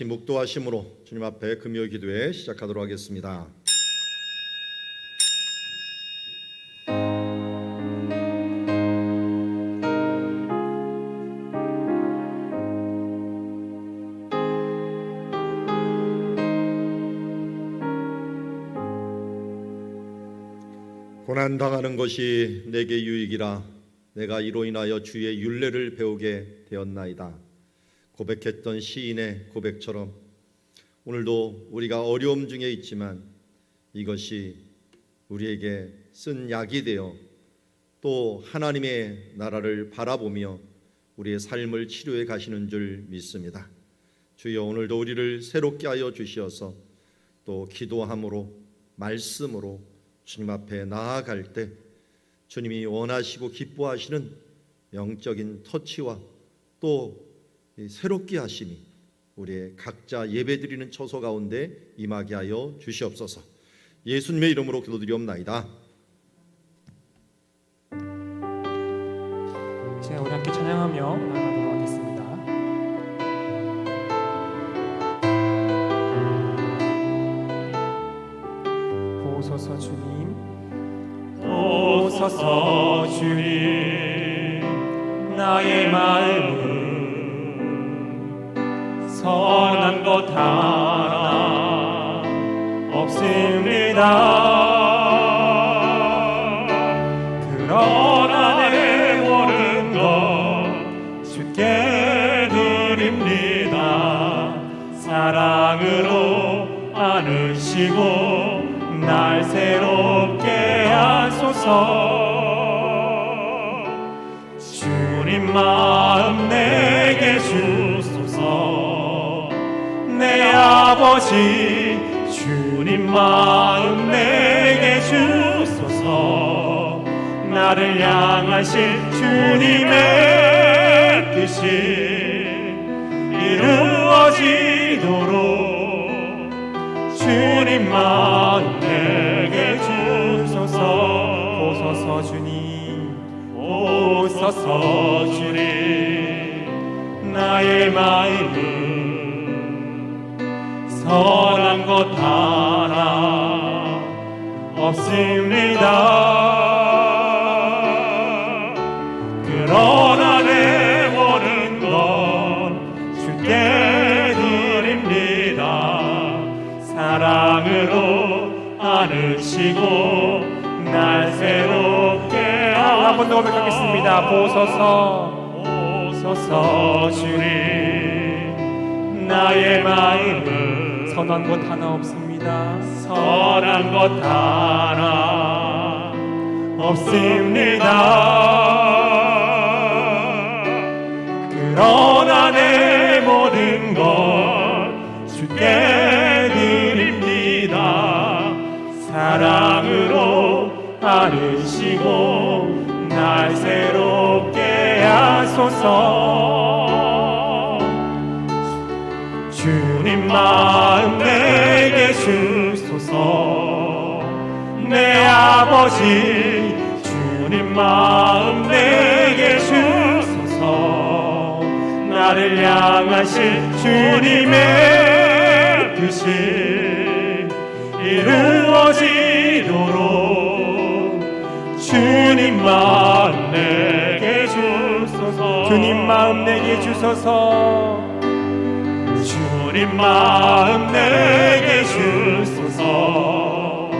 같이 묵도하심으로 주님 앞에 금요 기도회 시작하도록 하겠습니다. 고난당하는 것이 내게 유익이라 내가 이로 인하여 주의 율례를 배우게 되었나이다. 고백했던 시인의 고백처럼 오늘도 우리가 어려움 중에 있지만 이것이 우리에게 쓴 약이 되어 또 하나님의 나라를 바라보며 우리의 삶을 치료해 가시는 줄 믿습니다. 주여, 오늘도 우리를 새롭게 하여 주시어서 또 기도함으로 말씀으로 주님 앞에 나아갈 때 주님이 원하시고 기뻐하시는 영적인 터치와 또 새롭게 하심이 우리의 각자 예배드리는 처소 가운데 임하게 하여 주시옵소서. 예수님의 이름으로 기도드리옵나이다. 제가 우리 함께 찬양하며 나아가도록 하겠습니다. 보소서 주님, 오소서 주님, 나의 마음은 선한 것 하나 없습니다. 그러나 내 모든 것 주께 드립니다. 사랑으로 안으시고 날 새롭게 하소서. 주님 마음 내게 주소서. 내 아버지 주님 마음 내게 주소서. 나를 향하신 주님의 뜻이 이루어지도록 주님 마음 내게 주소서. 보소서 주님, 오소서 주님, 나의 마음은 선한 것 하나 없습니다. 그러나 내 모든 것 주께 드립니다. 사랑으로 안으시고 날 새롭게 한 번 더 고백하겠습니다. 보소서 주님, 나의 마음은 선한 것 하나 없습니다. 선한 것 하나 없습니다. 그러나 내 모든 것 주께 드립니다. 사랑으로 안으시고 날 새롭게 하소서. 주님 마음 내게 주소서. 내 아버지 주님 마음 내게 주소서. 나를 향하신 주님의 뜻이 이루어지도록 주님 마음 내게 주소서. 주님 마음 내게 주소서. 주님 마음 내게 주소서.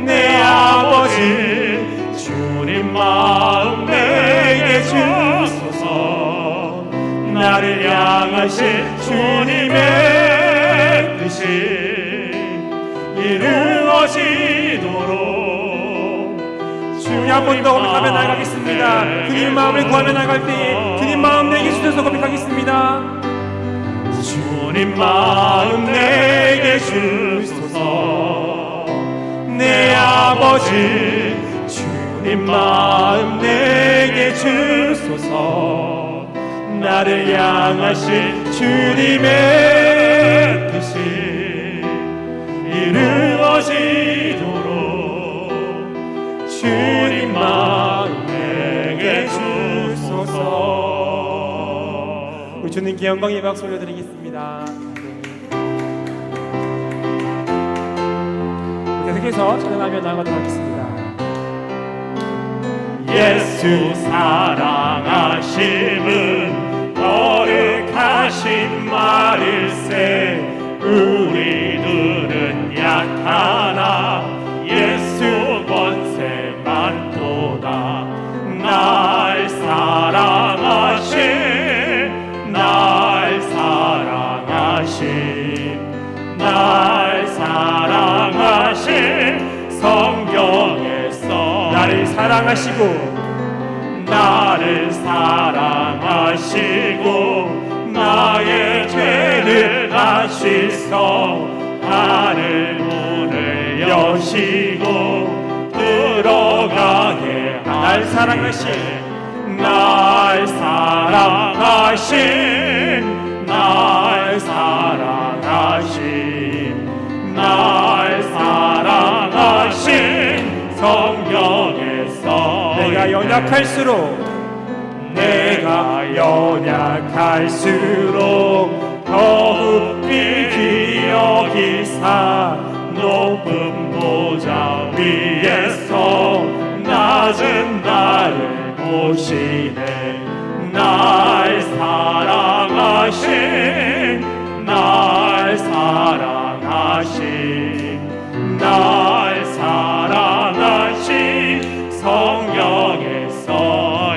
내 아버지 주님 마음 내게 주소서. 나를 향하신 주님의 뜻이 이루어지도록 주님 한 번 더 고백하며 나가겠습니다. 주님 마음을 구하며 나갈 때에 주님 마음 내게 주셔서 고백하겠습니다. 주님 마음 내게 주소서. 내 아버지 주님 마음 내게 주소서. 나를 향하신 주님의 뜻이 이루어지도록 주님 마음 내게 주소서. 우리 주님께 영광의 박수 올려드리겠습니다. 주시면서 찬양하며 나아가도록 하겠습니다. 예수 사랑하심은 거룩하신 말일세. 우리들은 약하나 예수 권세만 도다. 날 사랑하신 날 사랑하신 날 사랑하신 성경에서 나를 사랑하시고 나를 사랑하시고 나의 죄를 다시서 하늘 문을 여시고 들어가게 날 사랑하신 날 사랑하신 날 사랑하신 날 사랑하신 성경에서 내가 연약할수록 더욱 깊이 여기사 높은 보좌 위에서 낮은 나를 보시네. 날 사랑하신 날 사랑하신 날 사랑하신 성경에서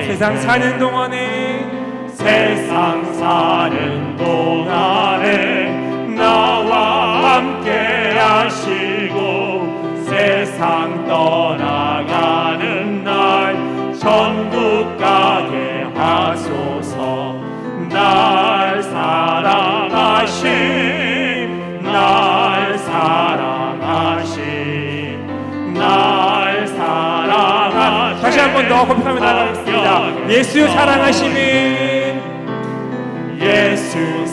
세상 사는 동안에 세상 사는 동안에 나와 함께 하시고 세상 떠나가는 날 천국 가게 하소서. 날 사랑하신 날 사랑하신 날 사랑하신 다시 한 번 더 고백하며 나아가겠습니다. 예수 사랑하심은 예수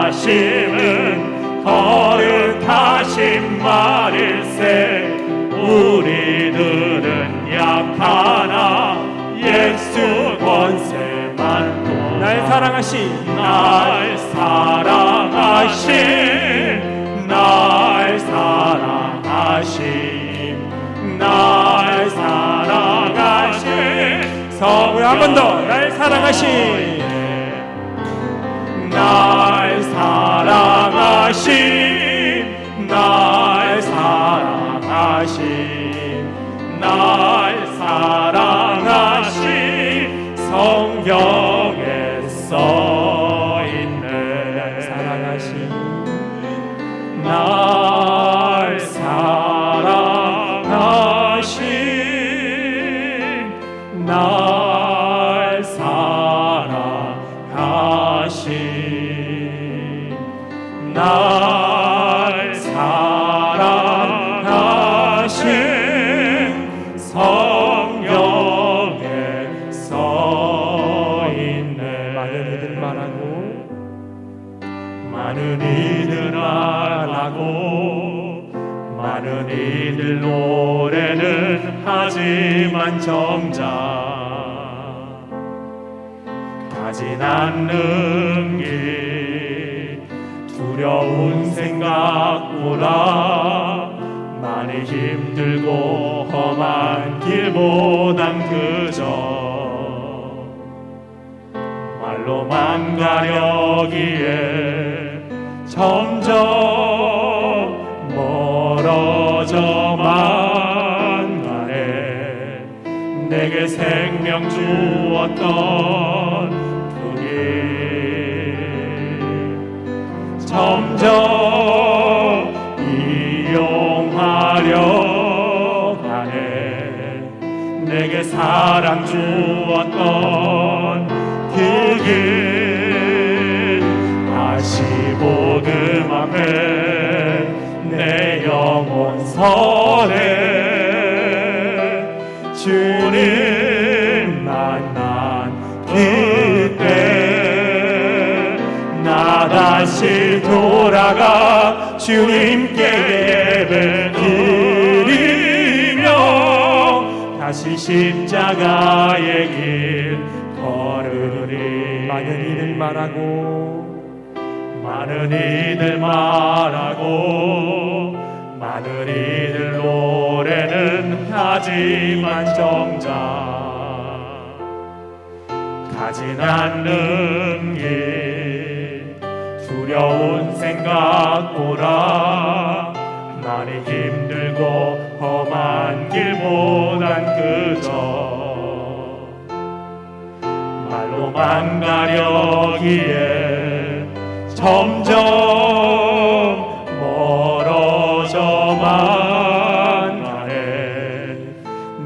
사랑하심은 거룩하신 말일세. 우리들은 약하나 예수 권세만 도다. 날 사랑하신 날 사랑하신 날 사랑하신 날 사랑하신 우리 한 번 더 날 사랑하신 날 사랑하신 날 사랑하신 날 사랑하신 성경에 써 있네. 사랑하신 날 사랑하신 날 사랑하신 날 사랑하신 성경에 써 있네. 많은 이들 말하고 많은 이들 말하고 많은 이들 노래는 하지만 정작 가진 않는 길 두려운 생각보다 많이 힘들고 험한 길보단 그저 말로만 가려기에 점점 멀어져만 가네. 내게 생명 주었던 그 길 점점 이용하려 하네. 내게 사랑 주었던 그 길 다시 복음 앞에 내 영혼 서네. 주님 만난 그때 나 다시 돌아가 주님께 예배 드리며 다시 십자가의 길 걸으리. 많은 이들 말하고 많은 이들 말하고 하늘이들 노래는 하지만 정작 가진 않는 길 두려운 생각보다 많이 힘들고 험한 길보단 그저 말로만 가려기에 점점 멀어져만 가네.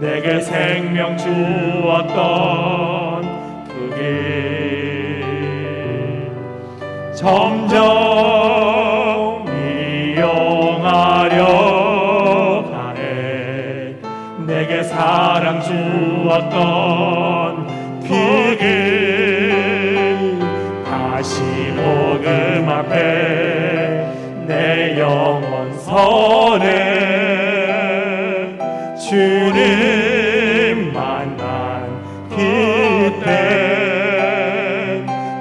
내게 생명 주었던 그 길 점점 이용하려 가네. 내게 사랑 주었던 그 길 다시 복음 앞에 내 영혼 서네. 주님 만난 그때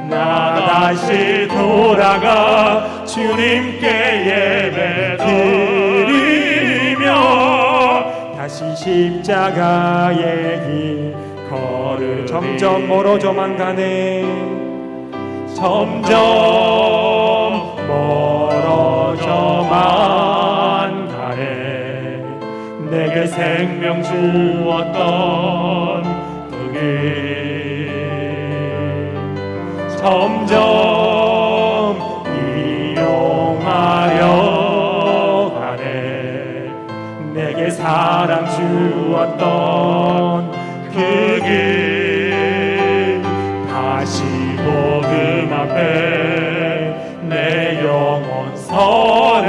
나 다시 돌아가 주님께 예배 드리며 다시 십자가의 길 걸으리. 점점 멀어져만 가네. 점점 멀어져만 가네. 내게 생명 주었던 그 길 점점 이용하려 가네. 내게 사랑 주었던 그 길 다시 복음 앞에 내 영혼 서네.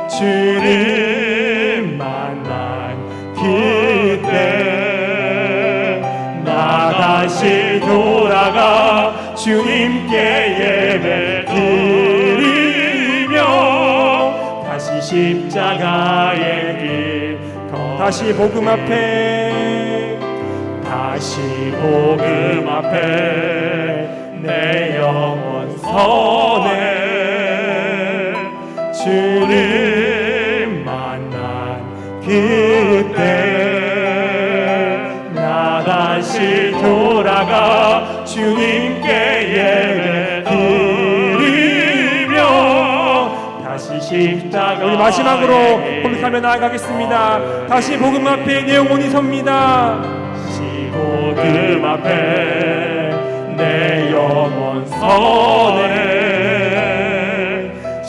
주님 만난 그때 나 다시 돌아가 주님께 예배 드리며 다시 십자가의 길 다시 복음 앞에 다시 복음 앞에 내 영혼 서네. 주님 만난 그때 나 다시 돌아가 주님께 예배 드리며 다시 십자가. 우리 마지막으로 고백하며 나아가겠습니다. 다시 복음 앞에 내 영혼이 섭니다. 복음 앞에 내 영혼 서네.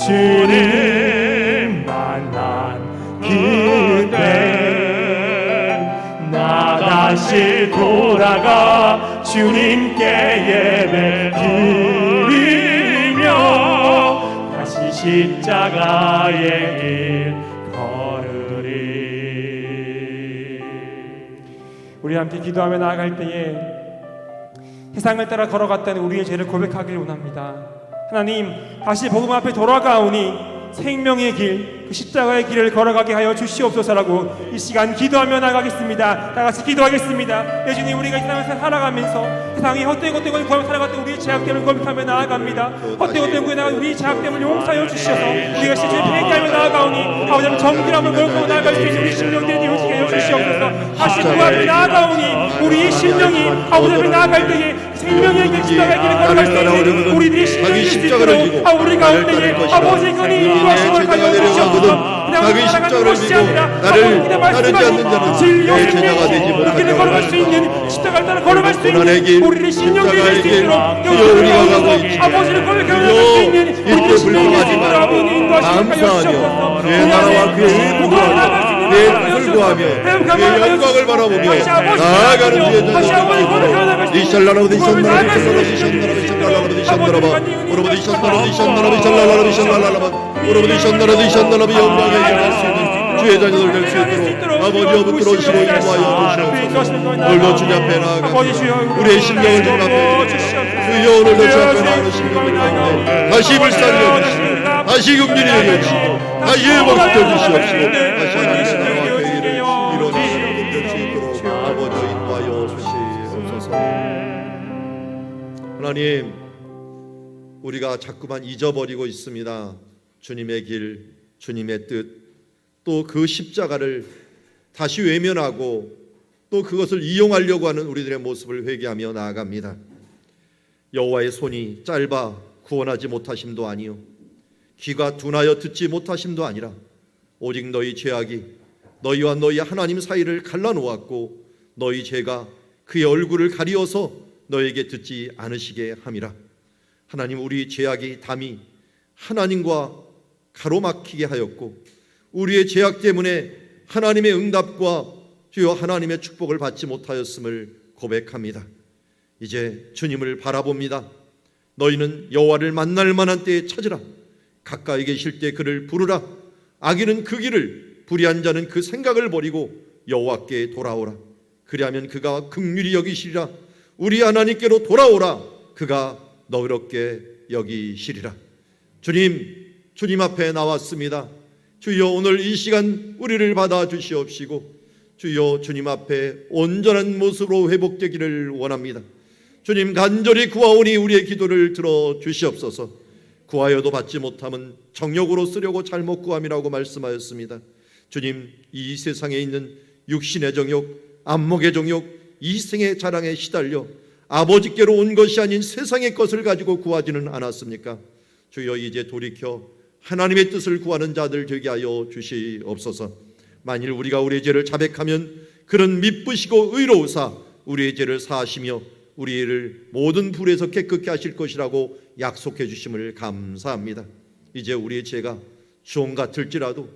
주님 만난 그때 나 다시 돌아가 주님께 예배 드리며 다시 십자가의 길 걸으리. 우리 함께 기도하며 나아갈 때에 세상을 따라 걸어갔다는 우리의 죄를 고백하길 원합니다. 하나님, 다시 복음 앞에 돌아가오니 생명의 길, 그 십자가의 길을 걸어가게 하여 주시옵소서라고 이 시간 기도하며 나가겠습니다. 다 같이 기도하겠습니다. 예수님, 우리가 이 세상을 살아가면서 세상이 헛되고 헛되고 구하며 살아갔던 우리의 죄악됨을 고백하며 나아갑니다. 헛되고 헛되고 구해 나간 우리의 죄악됨을 용서하여 주셔서 우리가 실제 회개하며 나아가오니 아버지 정결함을 걸고 나아갈 수 있는 우리 심령들이 이루어지게 하여 주시옵소서. 다시 그 앞에 나아가오니 우리의 심령이 아버지 앞에 나아갈 때에 생명의 길, 십자가의 길을 걸어갈 수 있는 우리들의 심령이 될 수 있도록 우리 가운데에 아버지 그니 인도하심을 하여 주시옵소서. 자기 십자가를 지고 나를 따르지 않는 자는 내 제자가 되지 못하게 걸어갈 수 있는 십자가를 따라 걸어갈 수 있는 우리의 심령이 될 수 있도록 우리가 가고 있지. 아버지를 고백하며 나갈 수 있는 우리의 심령이 될 수 있도록 아버지 인도하심을 하여 주시옵소서. 그의 나라와 그의 의를 구하며 그의 뜻을 구하며 그의 영광을 바라보며 나아가는 우리의 자녀들이 이샬라라고 이샬라라고 이샬라라고 이샬라라고 오로보디 이샬라라고 이샬라라고 이샬라라고 이샬라라고 오로보디 이샬라라고 이샬라라고 영광에 이르할 수 있는 주의 자녀들 될 수 있도록 아버지 붙들어주시고 인도하여 주시옵소서. 오늘도 주님 앞에 나아가 우리의 심령을 주님 앞에 주여 오늘도 주님 앞에 나아가는 심령을 가운데 다시 불쌍히 여기시고 다시 긍휼히 여기시고 다시 복돋 주시옵시고 다시 하나님의 나라와 그 일을 이루어주실 수 있도록 아버지 인도하여 주시옵소서. 하나님, 우리가 자꾸만 잊어버리고 있습니다. 주님의 길, 주님의 뜻, 또 그 십자가를 다시 외면하고 또 그것을 이용하려고 하는 우리들의 모습을 회개하며 나아갑니다. 여호와의 손이 짧아 구원하지 못하심도 아니요 귀가 둔하여 듣지 못하심도 아니라 오직 너희 죄악이 너희와 너희 하나님 사이를 갈라놓았고 너희 죄가 그의 얼굴을 가리어서 너에게 듣지 않으시게 함이라. 하나님, 우리 죄악이 담이 하나님과 가로막히게 하였고 우리의 죄악 때문에 하나님의 응답과 주여 하나님의 축복을 받지 못하였음을 고백합니다. 이제 주님을 바라봅니다. 너희는 여호와를 만날 만한 때에 찾으라. 가까이 계실 때 그를 부르라. 악인은 그 길을, 불의한 자는 그 생각을 버리고 여호와께 돌아오라. 그리하면 그가 긍휼히 여기시리라. 우리 하나님께로 돌아오라. 그가 너그럽게 여기시리라. 주님 앞에 나왔습니다. 주여, 오늘 이 시간 우리를 받아 주시옵시고 주여, 주님 앞에 온전한 모습으로 회복되기를 원합니다. 주님, 간절히 구하오니 우리의 기도를 들어 주시옵소서. 구하여도 받지 못하면 정욕으로 쓰려고 잘못 구함이라고 말씀하였습니다. 주님, 이 세상에 있는 육신의 정욕, 안목의 정욕, 이생의 자랑에 시달려 아버지께로 온 것이 아닌 세상의 것을 가지고 구하지는 않았습니까? 주여, 이제 돌이켜 하나님의 뜻을 구하는 자들 되게 하여 주시옵소서. 만일 우리가 우리의 죄를 자백하면 그는 미쁘시고 의로우사 우리의 죄를 사하시며 우리를 모든 불에서 깨끗게 하실 것이라고 약속해 주심을 감사합니다. 이제 우리의 죄가 주홍 같을지라도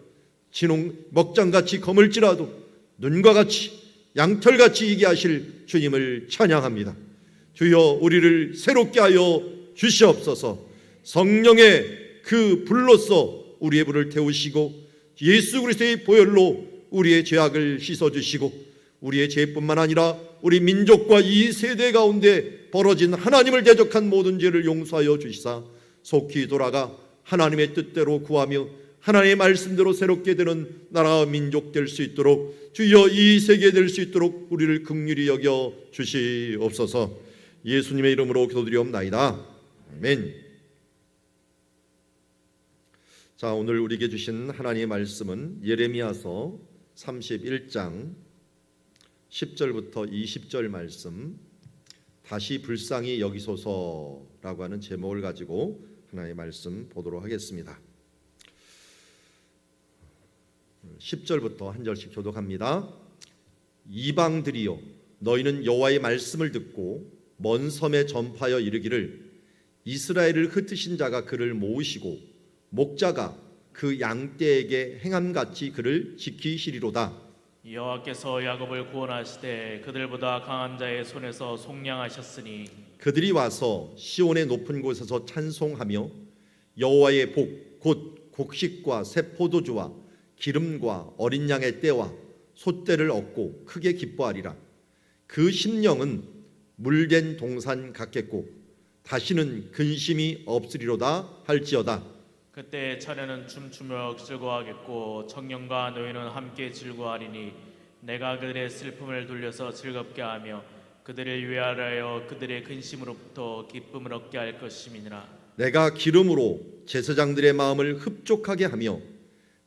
진홍 먹장같이 검을지라도 눈과 같이 양털같이 이게 하실 주님을 찬양합니다. 주여, 우리를 새롭게 하여 주시옵소서. 성령의 그 불로써 우리의 불을 태우시고 예수 그리스도의 보혈로 우리의 죄악을 씻어주시고 우리의 죄뿐만 아니라 우리 민족과 이 세대 가운데 벌어진 하나님을 대적한 모든 죄를 용서하여 주시사 속히 돌아가 하나님의 뜻대로 구하며 하나님의 말씀대로 새롭게 되는 나라와 민족 될 수 있도록 주여, 이 세계 될 수 있도록 우리를 긍휼히 여겨 주시옵소서. 예수님의 이름으로 기도드리옵나이다. 아멘. 자, 오늘 우리에게 주신 하나님의 말씀은 예레미야서 31장 10절부터 20절 말씀, 다시 불쌍히 여기소서라고 하는 제목을 가지고 하나님의 말씀 보도록 하겠습니다. 10절부터 한 절씩 교독합니다. 이방들이여, 너희는 여호와의 말씀을 듣고 먼 섬에 전파하여 이르기를 이스라엘을 흩으신 자가 그를 모으시고 목자가 그 양떼에게 행함같이 그를 지키시리로다. 여호와께서 야곱을 구원하시되 그들보다 강한 자의 손에서 속량하셨으니 그들이 와서 시온의 높은 곳에서 찬송하며 여호와의 복 곧 곡식과 새 포도주와 기름과 어린 양의 떼와 솥대를 얻고 크게 기뻐하리라. 그 심령은 물된 동산 같겠고 다시는 근심이 없으리로다 할지어다. 그때 자녀는 춤추며 즐거워하겠고 청년과 노인은 함께 즐거워하리니 내가 그들의 슬픔을 돌려서 즐겁게 하며 그들을 위하여 그들의 근심으로부터 기쁨을 얻게 할 것임이니라. 내가 기름으로 제사장들의 마음을 흡족하게 하며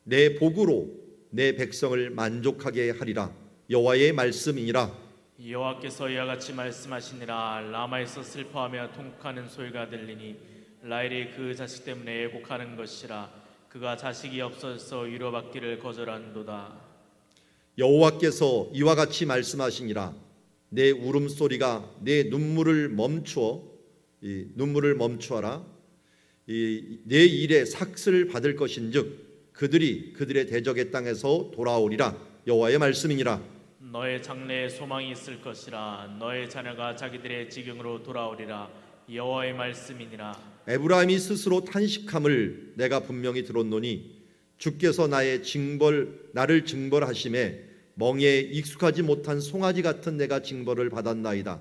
내 복으로 내 백성을 만족하게 하리라. 여호와의 말씀이니라. 여호와께서 이와 같이 말씀하시니라. 라마에서 슬퍼하며 통곡하는 소리가 들리니 라헬이 그 자식 때문에 애곡하는 것이라. 그가 자식이 없어서 위로받기를 거절한도다. 여호와께서 이와 같이 말씀하시니라. 내 울음소리가 내 눈물을 멈추어라. 내 일에 삭슬 받을 것인즉 그들이 그들의 대적의 땅에서 돌아오리라. 여호와의 말씀이니라. 너의 장래에 소망이 있을 것이라. 너의 자녀가 자기들의 지경으로 돌아오리라. 여호와의 말씀이니라. 에브라임이 스스로 탄식함을 내가 분명히 들었노니 주께서 나를 징벌하심에 멍에에 익숙하지 못한 송아지 같은 내가 징벌을 받았나이다.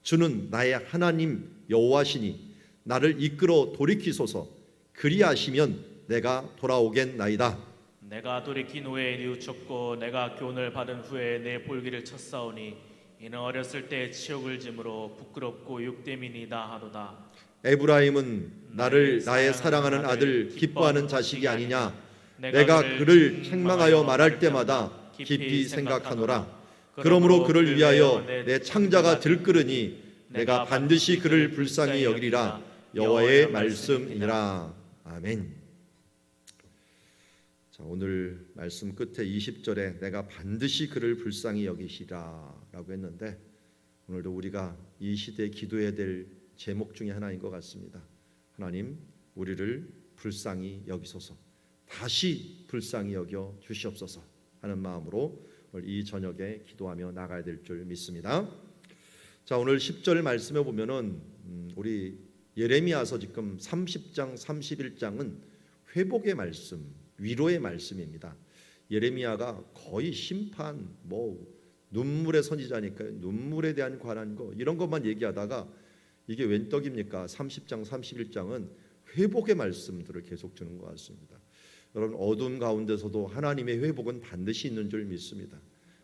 주는 나의 하나님 여호와시니 나를 이끌어 돌이키소서. 그리하시면 내가 돌아오겠나이다. 내가 돌이킨 후에 뉘우쳤고 내가 교훈을 받은 후에 내 볼기를 쳤사오니 이는 어렸을 때 치욕을 짐으로 부끄럽고 욕됨이니이다 하도다. 에브라임은 나를 나의 사랑하는 아들 기뻐하는 자식이 아니냐. 내가 그를 책망하여 말할 때마다 깊이 생각하노라. 그러므로 그를 위하여 내 창자가 들끓으니 내가 반드시 그를 불쌍히 여기리라. 여호와의 말씀이니라. 아멘. 자, 오늘 말씀 끝에 20절에 내가 반드시 그를 불쌍히 여기시라 라고 했는데, 오늘도 우리가 이 시대에 기도해야 될 제목 중에 하나인 것 같습니다. 하나님, 우리를 불쌍히 여기소서, 다시 불쌍히 여겨 주시옵소서 하는 마음으로 오늘 이 저녁에 기도하며 나가야 될 줄 믿습니다. 자, 오늘 10절 말씀에 보면은 우리 예레미야서 지금 30장 31장은 회복의 말씀, 위로의 말씀입니다. 예레미야가 거의 심판, 눈물의 선지자니까요, 눈물에 대한 관한 거 이런 것만 얘기하다가 이게 웬 떡입니까? 30장 31장은 회복의 말씀들을 계속 주는 것 같습니다. 여러분, 어두운 가운데서도 하나님의 회복은 반드시 있는 줄 믿습니다.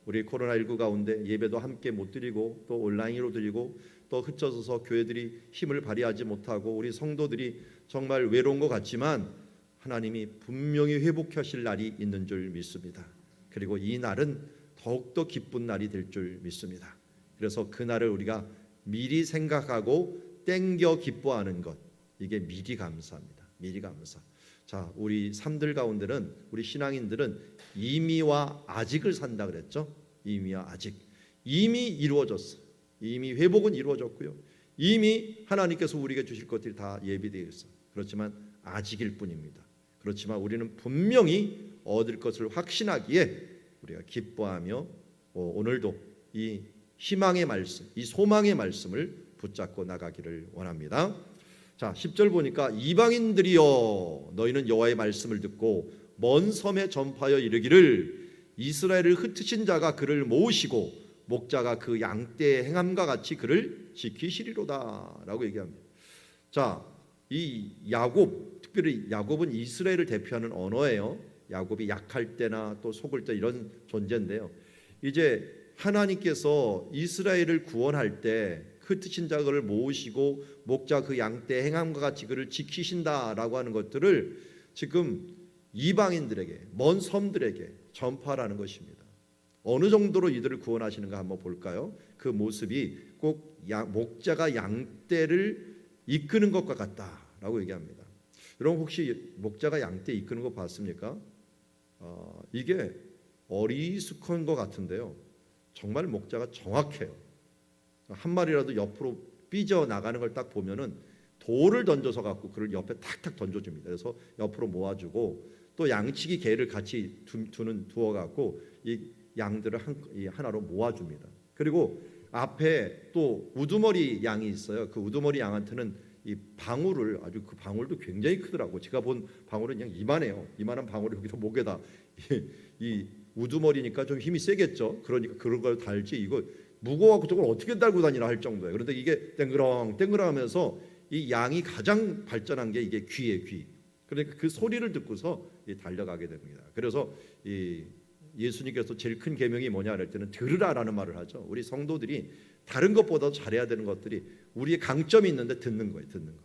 우리 코로나19 가운데 예배도 함께 못 드리고 또 온라인으로 드리고 또 흩어져서 교회들이 힘을 발휘하지 못하고 우리 성도들이 정말 외로운 것 같지만 하나님이 분명히 회복하실 날이 있는 줄 믿습니다. 그리고 이 날은 더욱더 기쁜 날이 될 줄 믿습니다. 그래서 그 날을 우리가 미리 생각하고 땡겨 기뻐하는 것, 이게 미리 감사합니다. 미리 감사. 자, 우리 삶들 가운데는, 우리 신앙인들은 이미와 아직을 산다 그랬죠. 이미와 아직. 이미 이루어졌어. 이미 회복은 이루어졌고요. 이미 하나님께서 우리에게 주실 것들이 다 예비되어 있어. 그렇지만 아직일 뿐입니다. 그렇지만 우리는 분명히 얻을 것을 확신하기에 우리가 기뻐하며 오늘도 이 희망의 말씀, 이 소망의 말씀을 붙잡고 나가기를 원합니다. 자, 10절 보니까 이방인들이여 너희는 여호와의 말씀을 듣고 먼 섬에 전파하여 이르기를 이스라엘을 흩으신 자가 그를 모으시고 목자가 그 양떼의 행함과 같이 그를 지키시리로다 라고 얘기합니다. 자, 이 야곱, 특별히 야곱은 이스라엘을 대표하는 언어예요. 야곱이 약할 때나 또 속을 때 이런 존재인데요. 이제 하나님께서 이스라엘을 구원할 때 흩으신 자를 모으시고 목자 그 양떼 행함과 같이 그를 지키신다라고 하는 것들을 지금 이방인들에게, 먼 섬들에게 전파하라는 것입니다. 어느 정도로 이들을 구원하시는가 한번 볼까요? 그 모습이 꼭 목자가 양떼를 이끄는 것과 같다라고 얘기합니다. 여러분, 혹시 목자가 양떼 이끄는 거 봤습니까? 이게 어리숙한 것 같은데요, 정말 목자가 정확해요. 한 마리라도 옆으로 삐져 나가는 걸 딱 보면은 돌을 던져서 갖고 그를 옆에 탁탁 던져줍니다. 그래서 옆으로 모아주고 또 양치기 개를 같이 두어 갖고 이 양들을 하나로 모아줍니다. 그리고 앞에 또 우두머리 양이 있어요. 그 우두머리 양한테는 이 방울을, 아주 그 방울도 굉장히 크더라고. 제가 본 방울은 그냥 이만해요. 이만한 방울을 여기서 목에다 이 우두머리니까 좀 힘이 세겠죠. 그러니까 그런 걸 달지, 이거 무거워갖고 저걸 어떻게 달고 다니나 할 정도예요. 그런데 이게 땡그렁 땡그렁하면서 이 양이 가장 발전한 게 이게 귀에 귀. 그러니까 그 소리를 듣고서 달려가게 됩니다. 그래서 이 예수님께서 제일 큰 계명이 뭐냐 할 때는 들으라라는 말을 하죠. 우리 성도들이 다른 것보다 잘해야 되는 것들이 우리의 강점이 있는데 듣는 거예요. 듣는 거.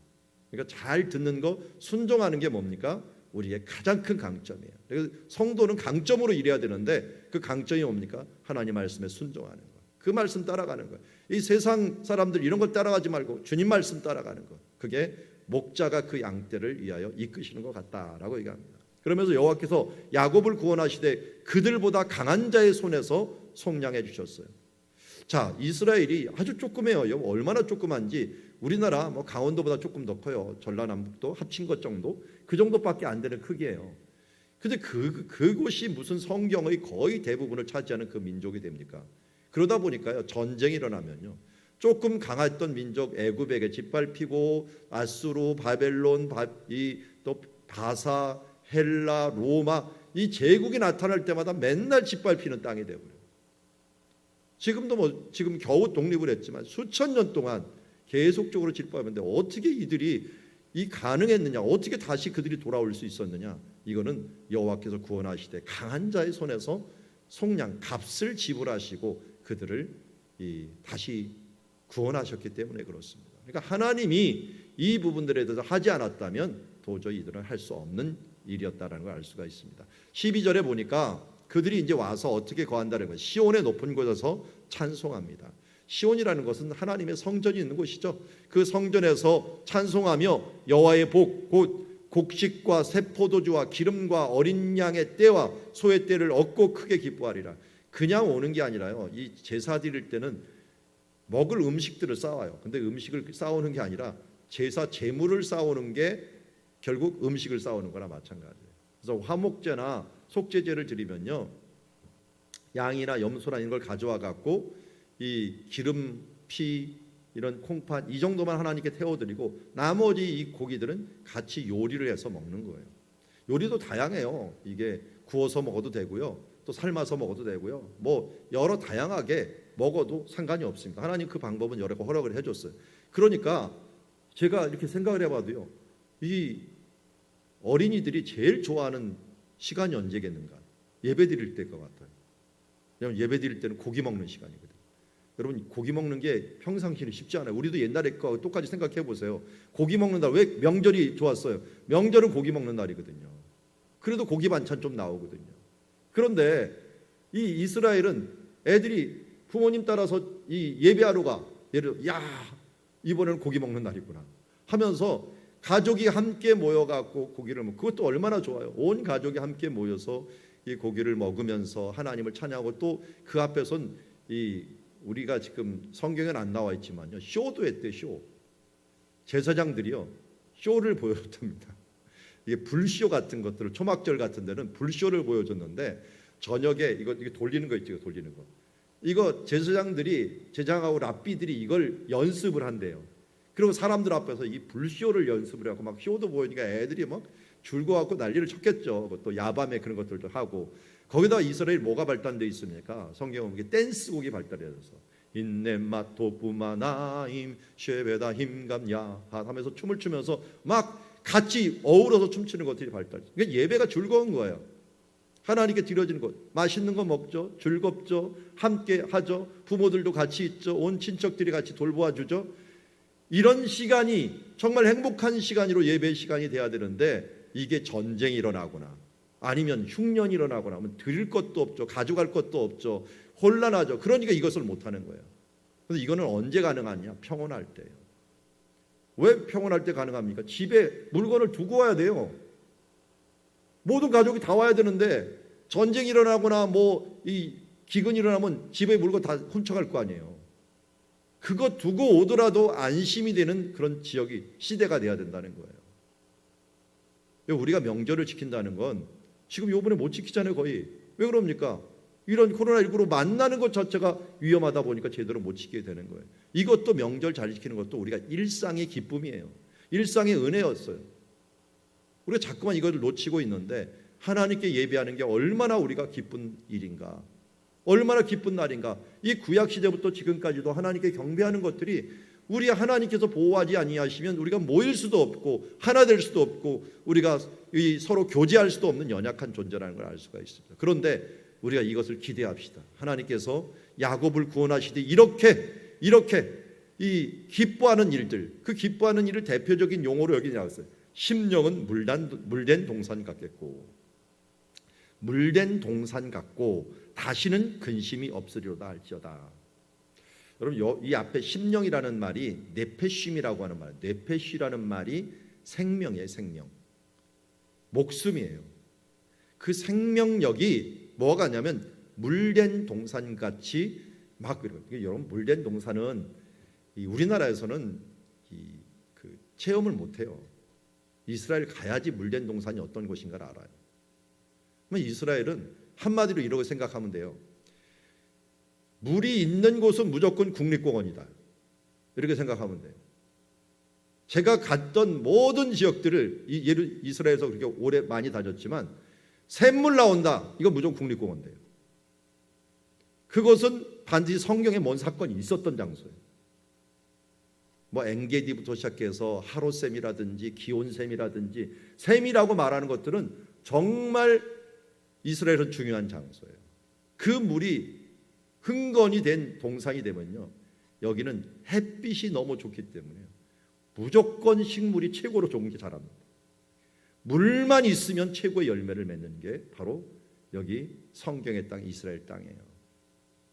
그러니까 잘 듣는 거, 순종하는 게 뭡니까? 우리의 가장 큰 강점이에요. 그래서 성도는 강점으로 일해야 되는데 그 강점이 뭡니까? 하나님 말씀에 순종하는 거. 그 말씀 따라가는 거예요. 이 세상 사람들 이런 걸 따라가지 말고 주님 말씀 따라가는 거. 그게 목자가 그 양떼를 위하여 이끄시는 것 같다라고 얘기합니다. 그러면서 여호와께서 야곱을 구원하시되 그들보다 강한 자의 손에서 속량해 주셨어요. 자, 이스라엘이 아주 조그매요. 얼마나 조그만지 우리나라 강원도보다 조금 더 커요. 전라남북도 합친 것 정도, 그 정도밖에 안 되는 크기예요. 근데 그곳이 무슨 성경의 거의 대부분을 차지하는 그 민족이 됩니까? 그러다 보니까요, 전쟁이 일어나면요, 조금 강했던 민족 애굽에게 짓밟히고 아수르, 바벨론, 또 바사, 헬라, 로마, 이 제국이 나타날 때마다 맨날 짓밟히는 땅이 되고요. 지금도 지금 겨우 독립을 했지만 수천 년 동안 계속적으로 짓밟았는데 어떻게 이들이 가능했느냐? 어떻게 다시 그들이 돌아올 수 있었느냐? 이거는 여호와께서 구원하시되 강한 자의 손에서 속량, 값을 지불하시고 그들을 다시 구원하셨기 때문에 그렇습니다. 그러니까 하나님이 이 부분들에 대해서 하지 않았다면 도저히 이들은 할 수 없는 일이었다라는 걸 알 수가 있습니다. 12절에 보니까 그들이 이제 와서 어떻게 거한다는 거예요. 시온의 높은 곳에서 찬송합니다. 시온이라는 것은 하나님의 성전이 있는 곳이죠. 그 성전에서 찬송하며 여호와의 복 곧 곡식과 새 포도주와 기름과 어린 양의 떼와 소의 떼를 얻고 크게 기뻐하리라. 그냥 오는 게 아니라요. 이 제사 드릴 때는 먹을 음식들을 쌓아요. 근데 음식을 쌓아오는 게 아니라 제사 제물을 쌓아오는 게 결국 음식을 쌓아오는 거나 마찬가지예요. 그래서 화목제나 속죄제를 드리면요, 양이나 염소나 이런 걸 가져와 갖고 이 기름, 피, 이런 콩팥 이 정도만 하나님께 태워드리고 나머지 이 고기들은 같이 요리를 해서 먹는 거예요. 요리도 다양해요. 이게 구워서 먹어도 되고요, 또 삶아서 먹어도 되고요, 뭐 여러 다양하게 먹어도 상관이 없습니다. 하나님 그 방법은 여러 거 허락을 해줬어요. 그러니까 제가 이렇게 생각을 해봐도요, 이 어린이들이 제일 좋아하는 시간이 언제겠는가? 예배 드릴 때일 것 같아요. 왜냐하면 예배 드릴 때는 고기 먹는 시간이거든요. 여러분, 고기 먹는 게 평상시는 쉽지 않아요. 우리도 옛날에 거 똑같이 생각해 보세요. 고기 먹는 날, 왜 명절이 좋았어요? 명절은 고기 먹는 날이거든요. 그래도 고기 반찬 좀 나오거든요. 그런데 이 이스라엘은 애들이 부모님 따라서 이 예배하러 가. 예를 들어, 야, 이번에는 고기 먹는 날이구나 하면서 가족이 함께 모여갖고 고기를 먹고, 그것도 얼마나 좋아요. 온 가족이 함께 모여서 이 고기를 먹으면서 하나님을 찬양하고, 또 그 앞에선 이 우리가 지금 성경에는 안 나와 있지만요, 쇼도 했대. 쇼. 제사장들이요, 쇼를 보여줬답니다. 이게 불쇼 같은 것들을, 초막절 같은 데는 불쇼를 보여줬는데, 저녁에 이거 돌리는 거 있죠, 돌리는 거. 이거 제사장들이, 제장하고 랍비들이 이걸 연습을 한대요. 그리고 사람들 앞에서 이 불쇼를 연습을 하고 막 쇼도 보이니까 애들이 막 줄거갖고 난리를 쳤겠죠. 또 야밤에 그런 것들도 하고. 거기다 이스라엘 뭐가 발달돼 있습니까? 성경은 이게 댄스곡이 발달해서 인넷맛 도부마나임 쉐베다 힘감야 하면서 춤을 추면서 막 같이 어우러서 춤추는 것들이 발달. 그러니까 예배가 즐거운 거예요. 하나님께 드려지는 것, 맛있는 거 먹죠, 즐겁죠, 함께 하죠, 부모들도 같이 있죠, 온 친척들이 같이 돌보아 주죠. 이런 시간이 정말 행복한 시간으로 예배 시간이 돼야 되는데, 이게 전쟁이 일어나거나 아니면 흉년이 일어나거나 하면 드릴 것도 없죠, 가져갈 것도 없죠, 혼란하죠. 그러니까 이것을 못하는 거예요. 그런데 이거는 언제 가능하냐? 평온할 때예요. 왜 평온할 때 가능합니까? 집에 물건을 두고 와야 돼요. 모든 가족이 다 와야 되는데, 전쟁이 일어나거나 뭐 이 기근이 일어나면 집에 물건 다 훔쳐갈 거 아니에요. 그거 두고 오더라도 안심이 되는 그런 지역이, 시대가 돼야 된다는 거예요. 우리가 명절을 지킨다는 건 지금 요번에 못 지키잖아요, 거의. 왜 그럽니까? 이런 코로나19로 만나는 것 자체가 위험하다 보니까 제대로 못 지키게 되는 거예요. 이것도 명절 잘 지키는 것도 우리가 일상의 기쁨이에요. 일상의 은혜였어요. 우리가 자꾸만 이것을 놓치고 있는데, 하나님께 예배하는 게 얼마나 우리가 기쁜 일인가, 얼마나 기쁜 날인가. 이 구약 시대부터 지금까지도 하나님께 경배하는 것들이, 우리 하나님께서 보호하지 아니하시면 우리가 모일 수도 없고 하나 될 수도 없고 우리가 서로 교제할 수도 없는 연약한 존재라는 걸 알 수가 있습니다. 그런데 우리가 이것을 기대합시다. 하나님께서 야곱을 구원하시되 이렇게 이 기뻐하는 일들, 그 기뻐하는 일을 대표적인 용어로 여기 나왔어요. 심령은 물된 동산 같겠고, 물된 동산 같고 다시는 근심이 없으리로다 할지어다. 여러분, 이 앞에 심령이라는 말이 네페쉼이라고 하는 말, 네페쉬라는 말이 생명이에요. 생명, 목숨이에요. 그 생명력이 뭐가 있냐면 물된 동산같이 막 그래요. 여러분, 물된 동산은 우리나라에서는 그 체험을 못해요. 이스라엘 가야지 물된 동산이 어떤 곳인가를 알아요. 이스라엘은 한마디로 이렇게 생각하면 돼요. 물이 있는 곳은 무조건 국립공원이다, 이렇게 생각하면 돼요. 제가 갔던 모든 지역들을 이스라엘에서 그렇게 오래 많이 다녔지만, 샘물 나온다, 이건 무조건 국립공원 돼요. 그것은 반드시 성경에 뭔 사건이 있었던 장소예요. 뭐 엥게디부터 시작해서 하롯샘이라든지 기온샘이라든지, 샘이라고 말하는 것들은 정말 이스라엘은 중요한 장소예요. 그 물이 흥건히 된 동산이 되면요, 여기는 햇빛이 너무 좋기 때문에 무조건 식물이 최고로 좋은 게 자랍니다. 물만 있으면 최고의 열매를 맺는 게 바로 여기 성경의 땅 이스라엘 땅이에요.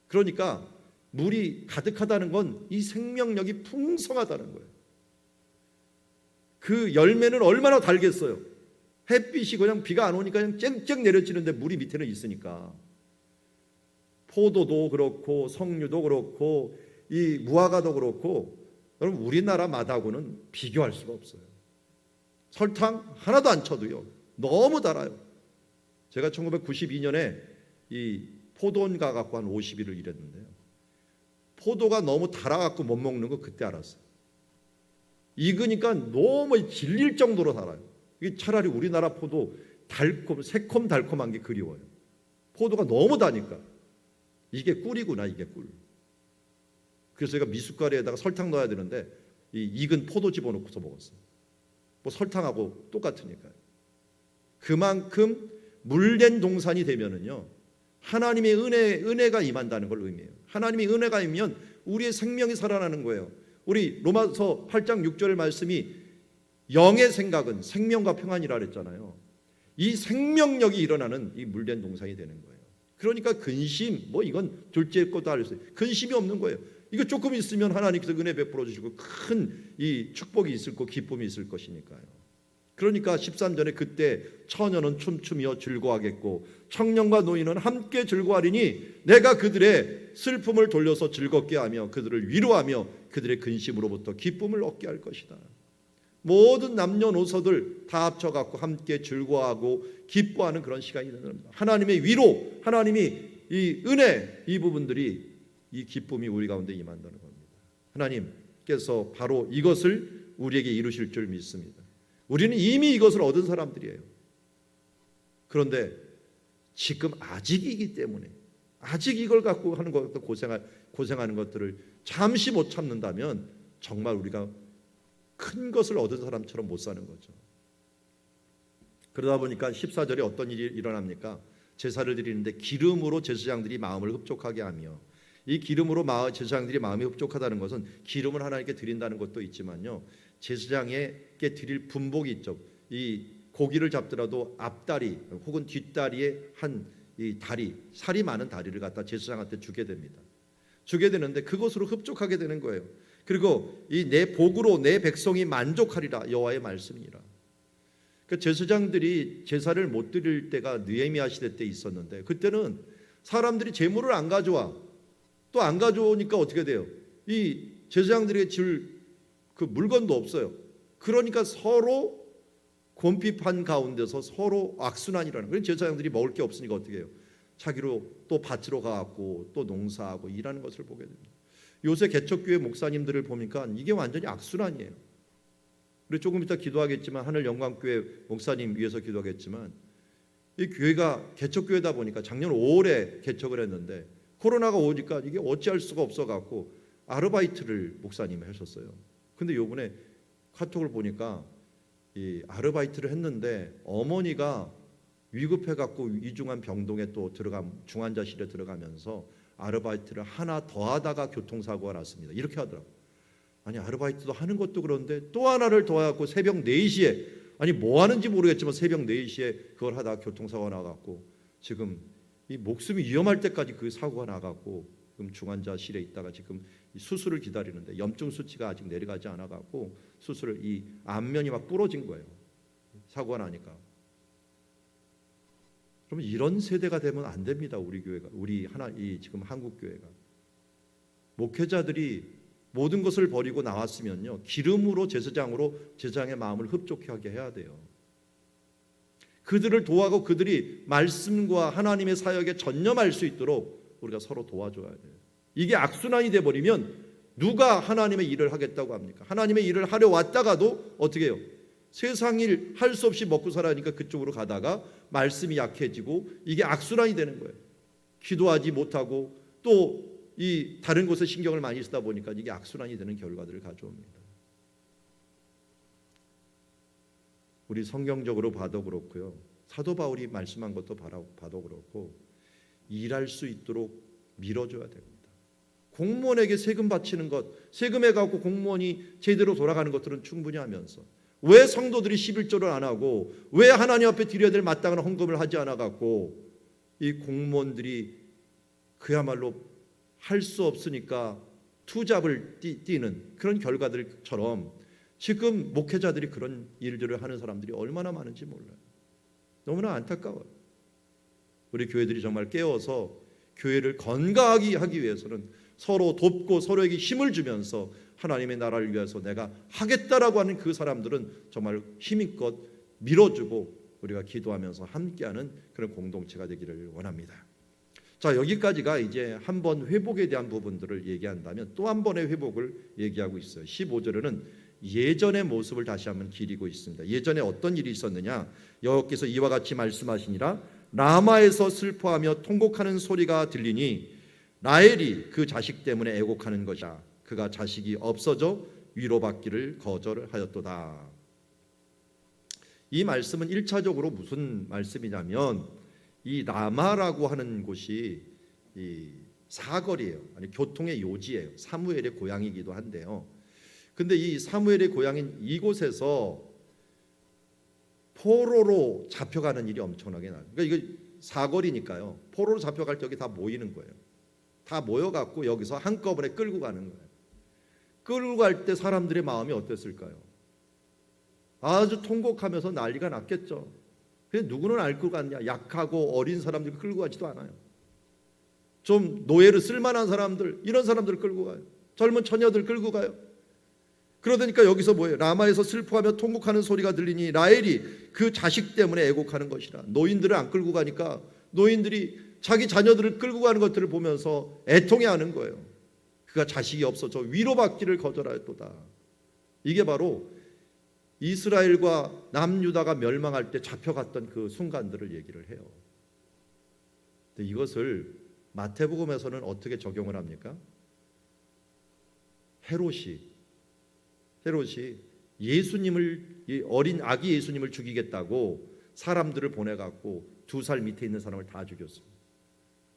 그러니까 물이 가득하다는 건 이 생명력이 풍성하다는 거예요. 그 열매는 얼마나 달겠어요. 햇빛이 그냥 비가 안 오니까 그냥 쨍쨍 내려지는데 물이 밑에는 있으니까. 포도도 그렇고 석류도 그렇고 이 무화과도 그렇고 여러분 우리나라마다하고는 비교할 수가 없어요. 설탕 하나도 안 쳐도요 너무 달아요. 제가 1992년에 이 포도원 가갖고 한 50일을 일했는데요, 포도가 너무 달아갖고 못 먹는 거 그때 알았어요. 익으니까 너무 질릴 정도로 달아요. 이게 차라리 우리나라 포도 새콤달콤한 게 그리워요. 포도가 너무 다니까. 이게 꿀이구나, 이게 꿀. 그래서 제가 미숫가루에다가 설탕 넣어야 되는데 이 익은 포도 집어넣고서 먹었어요. 뭐 설탕하고 똑같으니까요. 그만큼 물된 동산이 되면은요 하나님의 은혜가 임한다는 걸 의미해요. 하나님의 은혜가 임하면 우리의 생명이 살아나는 거예요. 우리 로마서 8장 6절 말씀이 영의 생각은 생명과 평안이라 그랬잖아요. 이 생명력이 일어나는 이 물된 동산이 되는 거예요. 그러니까 근심, 뭐 이건 둘째 것도 알 수 있어요. 근심이 없는 거예요. 이거 조금 있으면 하나님께서 은혜 베풀어 주시고 큰 이 축복이 있을 거, 기쁨이 있을 것이니까요. 그러니까 13절에 그때 처녀는 춤추며 즐거워하겠고 청년과 노인은 함께 즐거워하리니 내가 그들의 슬픔을 돌려서 즐겁게 하며 그들을 위로하며 그들의 근심으로부터 기쁨을 얻게 할 것이다. 모든 남녀노소들 다 합쳐갖고 함께 즐거워하고 기뻐하는 그런 시간이 되는 겁니다. 하나님의 위로, 하나님이 이 은혜, 이 부분들이 이 기쁨이 우리 가운데 임한다는 겁니다. 하나님께서 바로 이것을 우리에게 이루실 줄 믿습니다. 우리는 이미 이것을 얻은 사람들이에요. 그런데 지금 아직이기 때문에 아직 이걸 갖고 하는 것도 고생하는 것들을 잠시 못 참는다면 정말 우리가 큰 것을 얻은 사람처럼 못 사는 거죠. 그러다 보니까 14절에 어떤 일이 일어납니까? 제사를 드리는데 기름으로 제사장들이 마음을 흡족하게 하며, 이 기름으로 제사장들이 마음이 흡족하다는 것은 기름을 하나님께 드린다는 것도 있지만요, 제사장에게 드릴 분복이 있죠. 이 고기를 잡더라도 앞다리 혹은 뒷다리에 한 이 다리, 살이 많은 다리를 갖다 제사장한테 주게 됩니다. 주게 되는데 그것으로 흡족하게 되는 거예요. 그리고 이 내 복으로 내 백성이 만족하리라, 여호와의 말씀이라. 그 제사장들이 제사를 못 드릴 때가 느헤미야 시대 때 있었는데, 그때는 사람들이 제물을 안 가져와. 또 안 가져오니까 어떻게 돼요? 이 제사장들에게 줄 그 물건도 없어요. 그러니까 서로 곰핍한 가운데서 서로 악순환이라는 거예요. 제사장들이 먹을 게 없으니까 어떻게 해요? 자기로 또 밭으로 가고 또 농사하고 일하는 것을 보게 됩니다. 요새 개척교회 목사님들을 보니까 이게 완전히 악순환이에요. 우리 조금 이따 기도하겠지만, 하늘 영광교회 목사님 위해서 기도하겠지만, 이 교회가 개척교회다 보니까 작년 5월에 개척을 했는데 코로나가 오니까 이게 어찌할 수가 없어갖고 아르바이트를 목사님이 하셨어요. 근데 요번에 카톡을 보니까 이 아르바이트를 했는데 어머니가 위급해갖고 이중한 병동에 또 중환자실에 들어가면서 아르바이트를 하나 더 하다가 교통사고가 났습니다. 이렇게 하더라고요. 아니, 아르바이트도 하는 것도 그런데 또 하나를 더 해갖고 새벽 4시에, 아니 뭐 하는지 모르겠지만 새벽 4시에 그걸 하다가 교통사고가 나갖고 지금 이 목숨이 위험할 때까지 그 사고가 나갖고 지금 중환자실에 있다가 지금 수술을 기다리는데 염증 수치가 아직 내려가지 않아갖고 수술을, 이 안면이 막 부러진 거예요. 사고가 나니까. 그러면 이런 세대가 되면 안 됩니다. 우리 교회가, 이 지금 한국 교회가. 목회자들이 모든 것을 버리고 나왔으면요, 기름으로 제사장의 마음을 흡족하게 해야 돼요. 그들을 도와고 그들이 말씀과 하나님의 사역에 전념할 수 있도록 우리가 서로 도와줘야 돼요. 이게 악순환이 돼버리면 누가 하나님의 일을 하겠다고 합니까? 하나님의 일을 하려 왔다가도 어떻게 해요? 세상 일 할 수 없이 먹고 살아니까 그쪽으로 가다가 말씀이 약해지고 이게 악순환이 되는 거예요. 기도하지 못하고 또 이 다른 곳에 신경을 많이 쓰다 보니까 이게 악순환이 되는 결과들을 가져옵니다. 우리 성경적으로 봐도 그렇고요, 사도 바울이 말씀한 것도 봐도 그렇고, 일할 수 있도록 밀어줘야 됩니다. 공무원에게 세금 바치는 것, 세금에 갖고 공무원이 제대로 돌아가는 것들은 충분히 하면서 왜 성도들이 11조를 안 하고 왜 하나님 앞에 드려야 될 마땅한 헌금을 하지 않아 갖고 이 공무원들이 그야말로 할 수 없으니까 투잡을 뛰는 그런 결과들처럼 지금 목회자들이 그런 일들을 하는 사람들이 얼마나 많은지 몰라요. 너무나 안타까워요. 우리 교회들이 정말 깨어서 교회를 건강하게 하기 위해서는 서로 돕고 서로에게 힘을 주면서 하나님의 나라를 위해서 내가 하겠다라고 하는 그 사람들은 정말 힘껏 밀어주고 우리가 기도하면서 함께하는 그런 공동체가 되기를 원합니다. 자, 여기까지가 이제 한 번 회복에 대한 부분들을 얘기한다면 또 한 번의 회복을 얘기하고 있어요. 15절에는 예전의 모습을 다시 한번 기리고 있습니다. 예전에 어떤 일이 있었느냐? 여호와께서 이와 같이 말씀하시니라. 라마에서 슬퍼하며 통곡하는 소리가 들리니 라헬이 그 자식 때문에 애곡하는 것이다. 그가 자식이 없어져 위로받기를 거절하였도다. 이 말씀은 1차적으로 무슨 말씀이냐면 이 라마라고 하는 곳이 이 사거리예요. 아니 교통의 요지예요. 사무엘의 고향이기도 한데요. 근데 이 사무엘의 고향인 이곳에서 포로로 잡혀가는 일이 엄청나게 나요. 그러니까 이거 사거리니까요. 포로로 잡혀갈 때 여기 다 모이는 거예요. 다 모여갖고 여기서 한꺼번에 끌고 가는 거예요. 끌고 갈 때 사람들의 마음이 어땠을까요? 아주 통곡하면서 난리가 났겠죠. 근데 누구는 알 것 같냐? 약하고 어린 사람들 끌고 가지도 않아요. 좀 노예로 쓸만한 사람들, 이런 사람들을 끌고 가요. 젊은 처녀들 끌고 가요. 그러니까 여기서 뭐예요? 라마에서 슬퍼하며 통곡하는 소리가 들리니 라헬이 그 자식 때문에 애곡하는 것이라. 노인들을 안 끌고 가니까 노인들이 자기 자녀들을 끌고 가는 것들을 보면서 애통해하는 거예요. 그가 자식이 없어져 위로받기를 거절하였도다. 이게 바로 이스라엘과 남유다가 멸망할 때 잡혀갔던 그 순간들을 얘기를 해요. 근데 이것을 마태복음에서는 어떻게 적용을 합니까? 헤롯이 예수님을, 어린 아기 예수님을 죽이겠다고 사람들을 보내갖고 2살 밑에 있는 사람을 다 죽였습니다.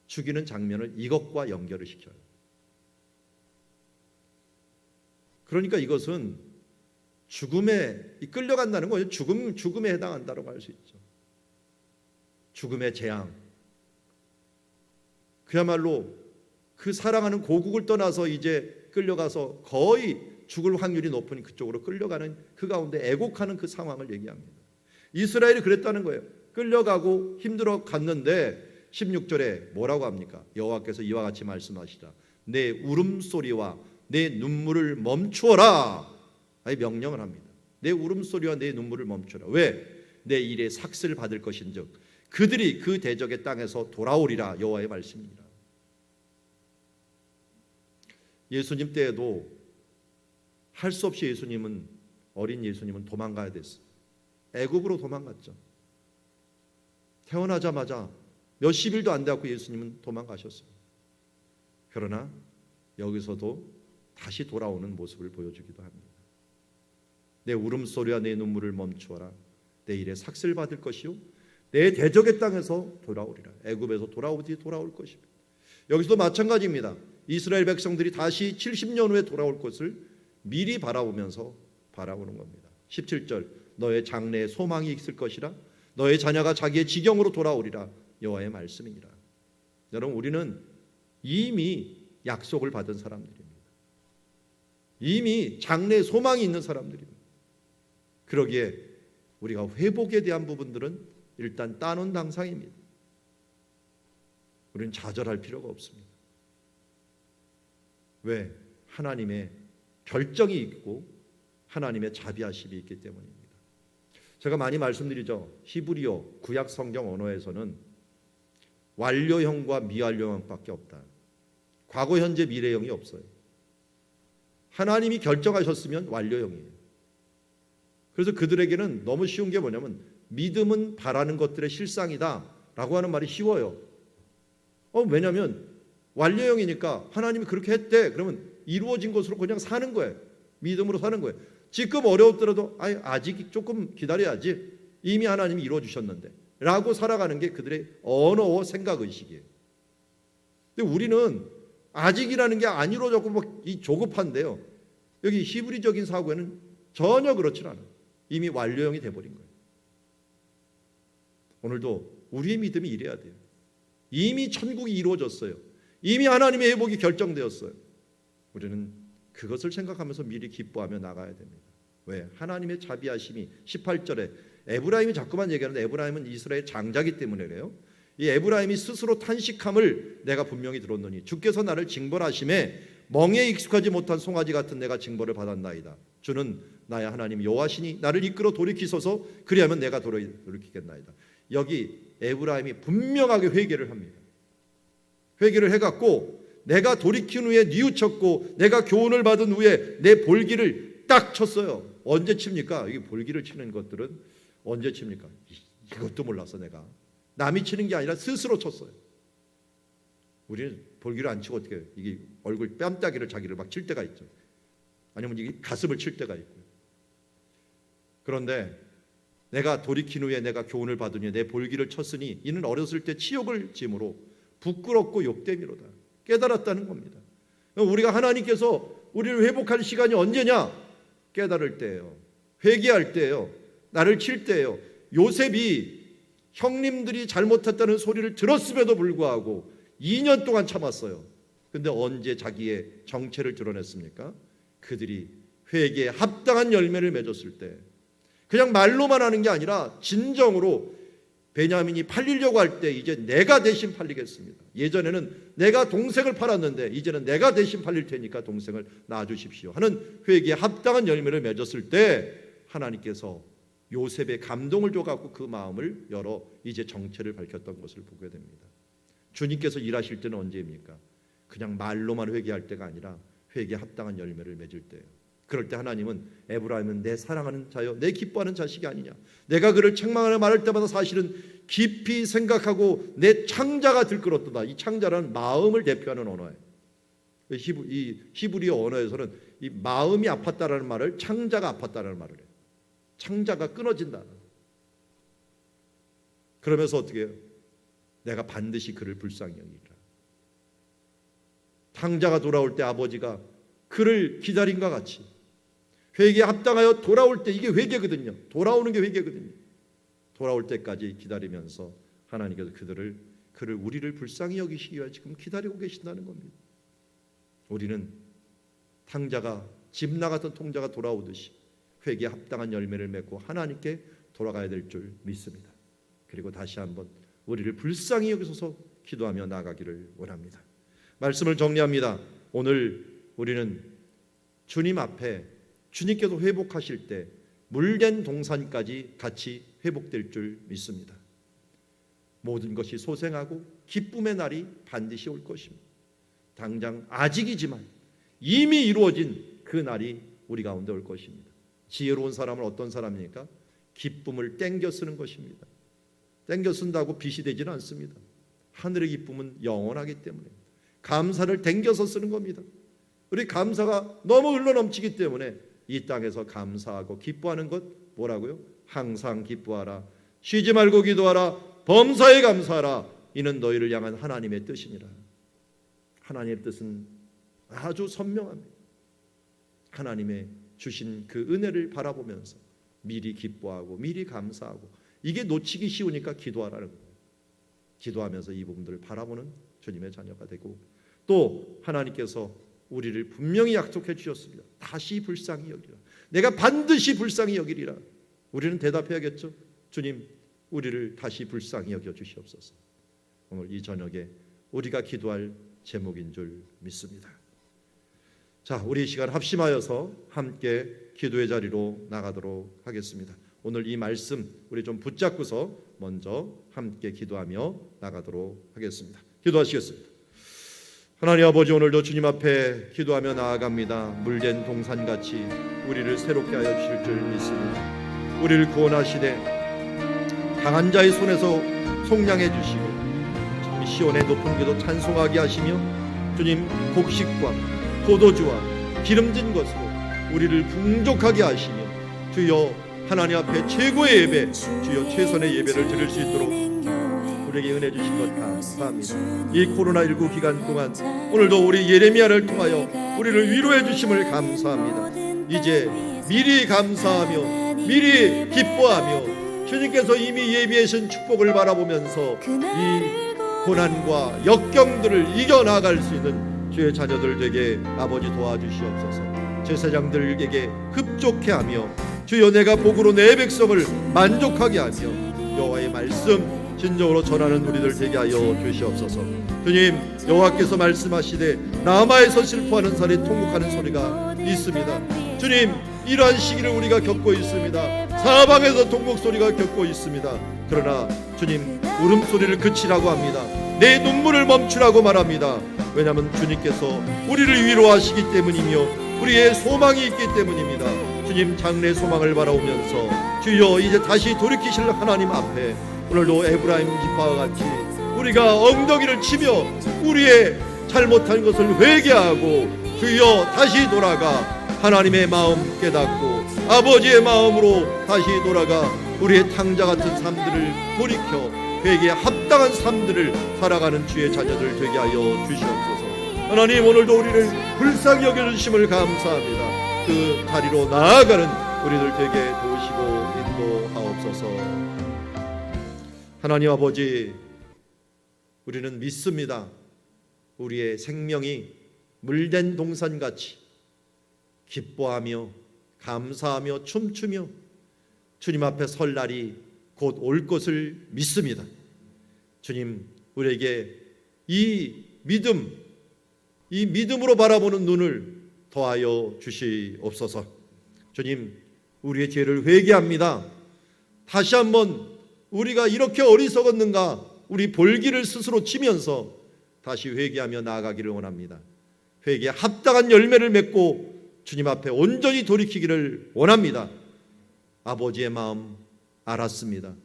죽이는 장면을 이것과 연결을 시켜요. 그러니까 이것은 죽음에 끌려간다는 거예요. 죽음에 해당한다고 할 수 있죠. 죽음의 재앙. 그야말로 그 사랑하는 고국을 떠나서 이제 끌려가서 거의 죽을 확률이 높으니 그쪽으로 끌려가는 그 가운데 애곡하는 그 상황을 얘기합니다. 이스라엘이 그랬다는 거예요. 끌려가고 힘들어 갔는데 16절에 뭐라고 합니까? 여호와께서 이와 같이 말씀하시다. 내 울음소리와 내 눈물을 멈추어라. 아니 명령을 합니다. 내 울음소리와 내 눈물을 멈추어라. 왜? 내 일에 삭슬 받을 것인즉 그들이 그 대적의 땅에서 돌아오리라. 여호와의 말씀입니다. 예수님 때에도 할 수 없이 어린 예수님은 도망가야 됐어요. 애굽으로 도망갔죠. 태어나자마자 몇십일도 안 돼갖고 예수님은 도망가셨어요. 그러나 여기서도 다시 돌아오는 모습을 보여주기도 합니다. 내 울음소리와 내 눈물을 멈추어라. 내 일에 삭슬 받을 것이요 내 대적의 땅에서 돌아오리라. 애굽에서 돌아오듯이 돌아올 것입니다. 여기서도 마찬가지입니다. 이스라엘 백성들이 다시 70년 후에 돌아올 것을 미리 바라보면서 바라보는 겁니다. 17절 너의 장래에 소망이 있을 것이라. 너의 자녀가 자기의 지경으로 돌아오리라. 여호와의 말씀이니라. 여러분 우리는 이미 약속을 받은 사람들입니다. 이미 장래에 소망이 있는 사람들입니다. 그러기에 우리가 회복에 대한 부분들은 일단 따놓은 당상입니다. 우리는 좌절할 필요가 없습니다. 왜? 하나님의 결정이 있고 하나님의 자비하심이 있기 때문입니다. 제가 많이 말씀드리죠. 히브리어 구약 성경 언어에서는 완료형과 미완료형밖에 없다. 과거, 현재, 미래형이 없어요. 하나님이 결정하셨으면 완료형이에요. 그래서 그들에게는 너무 쉬운 게 뭐냐면 믿음은 바라는 것들의 실상이다 라고 하는 말이 쉬워요. 왜냐하면 완료형이니까 하나님이 그렇게 했대. 그러면 이루어진 것으로 그냥 사는 거예요. 믿음으로 사는 거예요. 지금 어려웠더라도 아직 조금 기다려야지. 이미 하나님이 이루어 주셨는데 라고 살아가는 게 그들의 언어와 생각의식이에요. 근데 우리는 아직이라는 게 안 이루어졌고 이 조급한데요. 여기 히브리적인 사고에는 전혀 그렇지 않아요. 이미 완료형이 돼버린 거예요. 오늘도 우리의 믿음이 이래야 돼요. 이미 천국이 이루어졌어요. 이미 하나님의 회복이 결정되었어요. 우리는 그것을 생각하면서 미리 기뻐하며 나가야 됩니다. 왜? 하나님의 자비하심이 18절에 에브라임이 자꾸만 얘기하는데 에브라임은 이스라엘 장자기 때문에 그래요. 이 에브라임이 스스로 탄식함을 내가 분명히 들었노니 주께서 나를 징벌하심에 멍에 익숙하지 못한 송아지 같은 내가 징벌을 받았나이다. 주는 나의 하나님 여호와시니 나를 이끌어 돌이키소서 그리하면 내가 돌이키겠나이다. 여기 에브라임이 분명하게 회개를 합니다. 회개를 해갖고 내가 돌이킨 후에 뉘우쳤고 내가 교훈을 받은 후에 내 볼기를 딱 쳤어요. 언제 칩니까? 이게 볼기를 치는 것들은 언제 칩니까? 이것도 몰랐어. 내가 남이 치는 게 아니라 스스로 쳤어요. 우리는 볼기를 안 치고 어떻게 해요? 이게 얼굴 뺨따기를 자기를 막 칠 때가 있죠. 아니면 이게 가슴을 칠 때가 있고요. 그런데 내가 돌이킨 후에 내가 교훈을 받으니 내 볼기를 쳤으니 이는 어렸을 때 치욕을 짐으로 부끄럽고 욕됨이로다. 깨달았다는 겁니다. 우리가 하나님께서 우리를 회복할 시간이 언제냐? 깨달을 때예요. 회개할 때예요. 나를 칠 때예요. 요셉이 형님들이 잘못했다는 소리를 들었음에도 불구하고 2년 동안 참았어요. 근데 언제 자기의 정체를 드러냈습니까? 그들이 회개에 합당한 열매를 맺었을 때, 그냥 말로만 하는 게 아니라 진정으로 베냐민이 팔리려고 할 때 이제 내가 대신 팔리겠습니다. 예전에는 내가 동생을 팔았는데 이제는 내가 대신 팔릴 테니까 동생을 놔주십시오 하는 회개에 합당한 열매를 맺었을 때 하나님께서 요셉의 감동을 줘갖고 그 마음을 열어 이제 정체를 밝혔던 것을 보게 됩니다. 주님께서 일하실 때는 언제입니까? 그냥 말로만 회개할 때가 아니라 회개에 합당한 열매를 맺을 때예요. 그럴 때 하나님은 에브라임은 내 사랑하는 자여 내 기뻐하는 자식이 아니냐, 내가 그를 책망하며 말할 때마다 사실은 깊이 생각하고 내 창자가 들끓었도다. 이 창자라는 마음을 대표하는 언어예요. 이 히브리어 언어에서는 이 마음이 아팠다라는 말을 창자가 아팠다라는 말을 해요. 창자가 끊어진다. 그러면서 어떻게 해요? 내가 반드시 그를 불쌍히 여기리라. 창자가 돌아올 때 아버지가 그를 기다린과 같이 회개에 합당하여 돌아올 때, 이게 회개거든요. 돌아오는 게 회개거든요. 돌아올 때까지 기다리면서 하나님께서 그를 우리를 불쌍히 여기시기 위해 지금 기다리고 계신다는 겁니다. 우리는 탕자가 집 나갔던 통자가 돌아오듯이 회개에 합당한 열매를 맺고 하나님께 돌아가야 될 줄 믿습니다. 그리고 다시 한번 우리를 불쌍히 여기소서 기도하며 나가기를 원합니다. 말씀을 정리합니다. 오늘 우리는 주님 앞에 주님께서 회복하실 때 물된 동산까지 같이 회복될 줄 믿습니다. 모든 것이 소생하고 기쁨의 날이 반드시 올 것입니다. 당장 아직이지만 이미 이루어진 그 날이 우리 가운데 올 것입니다. 지혜로운 사람은 어떤 사람입니까? 기쁨을 땡겨 쓰는 것입니다. 땡겨 쓴다고 빚이 되지는 않습니다. 하늘의 기쁨은 영원하기 때문에 감사를 땡겨서 쓰는 겁니다. 우리 감사가 너무 흘러넘치기 때문에 이 땅에서 감사하고 기뻐하는 것 뭐라고요? 항상 기뻐하라, 쉬지 말고 기도하라, 범사에 감사하라. 이는 너희를 향한 하나님의 뜻이니라. 하나님의 뜻은 아주 선명합니다. 하나님의 주신 그 은혜를 바라보면서 미리 기뻐하고 미리 감사하고, 이게 놓치기 쉬우니까 기도하라는 거예요. 기도하면서 이 부분들을 바라보는 주님의 자녀가 되고, 또 하나님께서 우리를 분명히 약속해 주셨습니다. 다시 불쌍히 여기라. 내가 반드시 불쌍히 여기리라. 우리는 대답해야겠죠. 주님, 우리를 다시 불쌍히 여겨 주시옵소서. 오늘 이 저녁에 우리가 기도할 제목인 줄 믿습니다. 자, 우리 이 시간 합심하여서 함께 기도의 자리로 나가도록 하겠습니다. 오늘 이 말씀 우리 좀 붙잡고서 먼저 함께 기도하며 나가도록 하겠습니다. 기도하시겠습니다. 하나님 아버지, 오늘도 주님 앞에 기도하며 나아갑니다. 물된 동산같이 우리를 새롭게 하여 주실 줄 믿습니다. 우리를 구원하시되 강한 자의 손에서 속량해 주시고 시온의 높은 기도 찬송하게 하시며 주님 곡식과 포도주와 기름진 것으로 우리를 풍족하게 하시며 주여 하나님 앞에 최고의 예배, 주여 최선의 예배를 드릴 수 있도록 우리에게 은혜 주신 것 감사합니다. 이 코로나19 기간 동안 오늘도 우리 예레미야를 통하여 우리를 위로해 주심을 감사합니다. 이제 미리 감사하며 미리 기뻐하며 주님께서 이미 예비하신 축복을 바라보면서 이 고난과 역경들을 이겨나갈 수 있는 주의 자녀들 되게 아버지 도와주시옵소서. 제사장들에게 흡족해 하며 주여 내가 복으로 내 백성을 만족하게 하며 여호와의 말씀 진정으로 전하는 우리들 되게 하여 주시옵소서. 주님, 여호와께서 말씀하시되 남아에서 슬퍼하는 사람이 통곡하는 소리가 있습니다. 주님, 이러한 시기를 우리가 겪고 있습니다. 사방에서 통곡 소리가 겪고 있습니다. 그러나 주님, 울음소리를 그치라고 합니다. 내 눈물을 멈추라고 말합니다. 왜냐하면 주님께서 우리를 위로하시기 때문이며 우리의 소망이 있기 때문입니다. 주님, 장래 소망을 바라오면서 주여 이제 다시 돌이키실 하나님 앞에 오늘도 에브라임 지파와 같이 우리가 엉덩이를 치며 우리의 잘못한 것을 회개하고 주여 다시 돌아가 하나님의 마음 깨닫고 아버지의 마음으로 다시 돌아가 우리의 탕자 같은 삶들을 돌이켜 회개에 합당한 삶들을 살아가는 주의 자녀들 되게 하여 주시옵소서. 하나님, 오늘도 우리를 불쌍히 여겨주심을 감사합니다. 그 자리로 나아가는 우리들 되게 도우시고 인도하옵소서. 하나님 아버지, 우리는 믿습니다. 우리의 생명이 물된 동산같이 기뻐하며 감사하며 춤추며 주님 앞에 설 날이 곧 올 것을 믿습니다. 주님, 우리에게 이 믿음으로 바라보는 눈을 더하여 주시옵소서. 주님, 우리의 죄를 회개합니다. 다시 한번 우리가 이렇게 어리석었는가 우리 볼기를 스스로 치면서 다시 회개하며 나아가기를 원합니다. 회개에 합당한 열매를 맺고 주님 앞에 온전히 돌이키기를 원합니다. 아버지의 마음 알았습니다.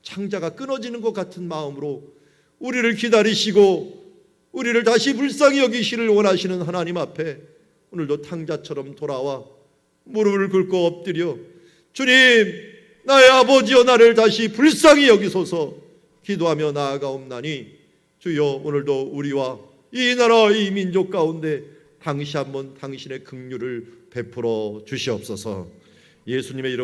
창자가 끊어지는 것 같은 마음으로 우리를 기다리시고 우리를 다시 불쌍히 여기시를 원하시는 하나님 앞에 오늘도 탕자처럼 돌아와 무릎을 꿇고 엎드려 주님, 나의 아버지여 나를 다시 불쌍히 여기소서 기도하며 나아가옵나니 주여, 오늘도 우리와 이 나라 이 민족 가운데 당시 한번 당신의 긍휼을 베풀어 주시옵소서. 예수님의 이름